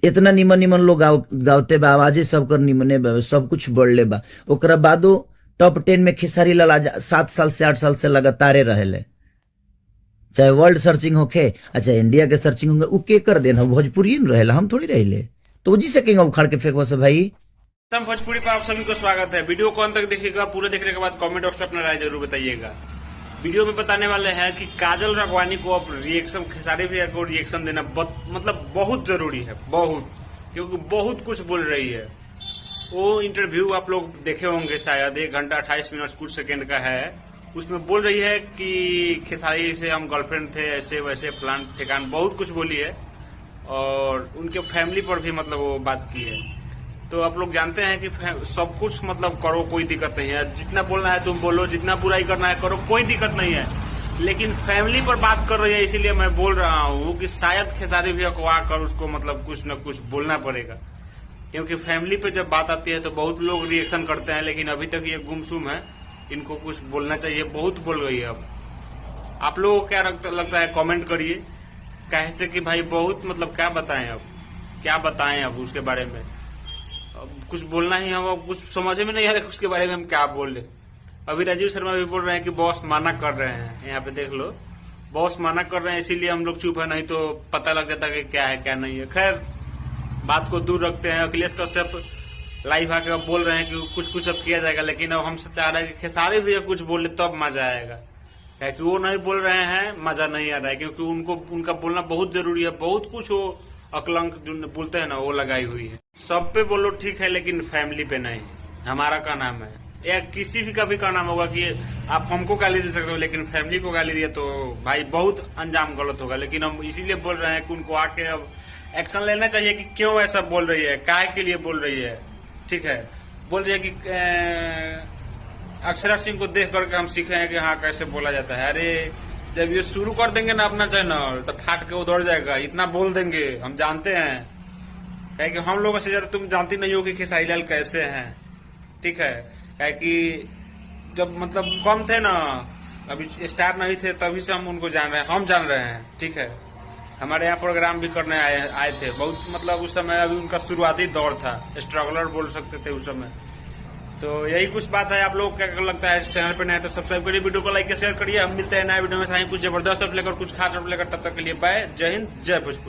इतना निमन निमन लोग गावते बा, आवाजे सबकर निमने बा, सब कुछ बढ़ले बा। ओकरा बादो टॉप 10 में खेसारी लाल आज 7 साल से 8 साल से लगातारे रहेले। चाहे वर्ल्ड सर्चिंग होके, अच्छा इंडिया के सर्चिंग होंगे, उ के कर देना भोजपुरी में रहेला, हम थोड़ी रहिले। तो जी सकेंगे उखाड़ के फेंकवा से भाई। भोजपुरी पर आप सभी को स्वागत है। वीडियो को अंत तक देखिएगा, पूरे देखने के बाद कमेंट बॉक्स में अपना राय जरूर बताइएगा। वीडियो में बताने वाले हैं कि काजल राघवानी को अब रिएक्शन, खेसारी भैया को रिएक्शन देना मतलब बहुत जरूरी है, बहुत, क्योंकि बहुत कुछ बोल रही है। वो इंटरव्यू आप लोग देखे होंगे शायद, 1 घंटा 28 मिनट कुछ सेकंड का है। उसमें बोल रही है कि खेसारी से हम गर्लफ्रेंड थे, ऐसे वैसे प्लान ठिकान बहुत कुछ बोली है, और उनके फैमिली पर भी मतलब वो बात की है। तो आप लोग जानते हैं कि सब कुछ मतलब करो, कोई दिक्कत नहीं है, जितना बोलना है तुम बोलो, जितना बुराई करना है करो, कोई दिक्कत नहीं है। लेकिन फैमिली पर बात कर रही है, इसीलिए मैं बोल रहा हूँ कि शायद खेसारी भी अखवा कर उसको मतलब कुछ न कुछ बोलना पड़ेगा, क्योंकि फैमिली पे जब बात आती है तो बहुत लोग रिएक्शन करते हैं, लेकिन अभी तक ये गुमसुम है, इनको कुछ बोलना चाहिए। बहुत बोल गई है। अब आप लोगों को क्या लगता है कमेंट करिए, कैसे कि भाई बहुत मतलब क्या बताएं, अब क्या बताएं अब उसके बारे में। अब कुछ बोलना ही, हम अब कुछ समझ में नहीं आ रहा उसके बारे में हम क्या बोले। अभी राजीव शर्मा भी बोल रहे हैं कि बॉस माना कर रहे हैं, यहाँ पे देख लो, बॉस माना कर रहे हैं, इसीलिए हम लोग चुप है, नहीं तो पता लग जाता कि क्या है क्या नहीं है। खैर बात को दूर रखते हैं। अखिलेश कश्यप लाइव आके बोल रहे हैं कि कुछ कुछ अब किया जाएगा, लेकिन अब हम चाह रहे हैं कि खेसारी भी कुछ बोले तब मजा आएगा, क्योंकि वो नहीं बोल रहे हैं, मजा नहीं आ रहा है, क्योंकि उनको उनका बोलना बहुत जरूरी है। बहुत कुछ वो अकलंक जो बोलते हैं ना, वो लगाई हुई है। सब पे बोलो ठीक है, लेकिन फैमिली पे नहीं। हमारा का नाम है, या किसी भी का भी का नाम होगा कि आप हमको गाली दे सकते हो, लेकिन फैमिली को गाली दिया तो भाई बहुत अंजाम गलत होगा। लेकिन हम इसीलिए बोल रहे हैं कि उनको आके अब एक्शन लेना चाहिए कि क्यों ऐसा बोल रही है, काय के लिए बोल रही है। ठीक है, बोल रही है कि अक्षरा सिंह को देख करके हम सीखे हैं कि हाँ कैसे बोला जाता है। अरे जब ये शुरू कर देंगे ना अपना चैनल, तो फाट के उधर जाएगा। इतना बोल देंगे, हम जानते हैं, क्या कि हम लोगों से ज्यादा तुम जानती नहीं हो कि खेसारी लाल कैसे हैं। ठीक है, क्या कि जब मतलब कम थे ना, अभी स्टार नहीं थे, तभी से हम उनको जान रहे हैं, हम जान रहे हैं। ठीक है, हमारे यहाँ प्रोग्राम भी करने आए थे बहुत, मतलब उस समय अभी उनका शुरुआती दौर था, स्ट्रगलर बोल सकते थे उस समय। तो यही कुछ बात है। आप लोग क्या लगता है, चैनल पर नए तो सब्सक्राइब करिए, वीडियो को लाइक शेयर करिए। हम मिलते हैं नए वीडियो में, कुछ जबरदस्त लेकर कुछ खास लेकर, तब तक के लिए बाय, जय हिंद, जय भोजपुर।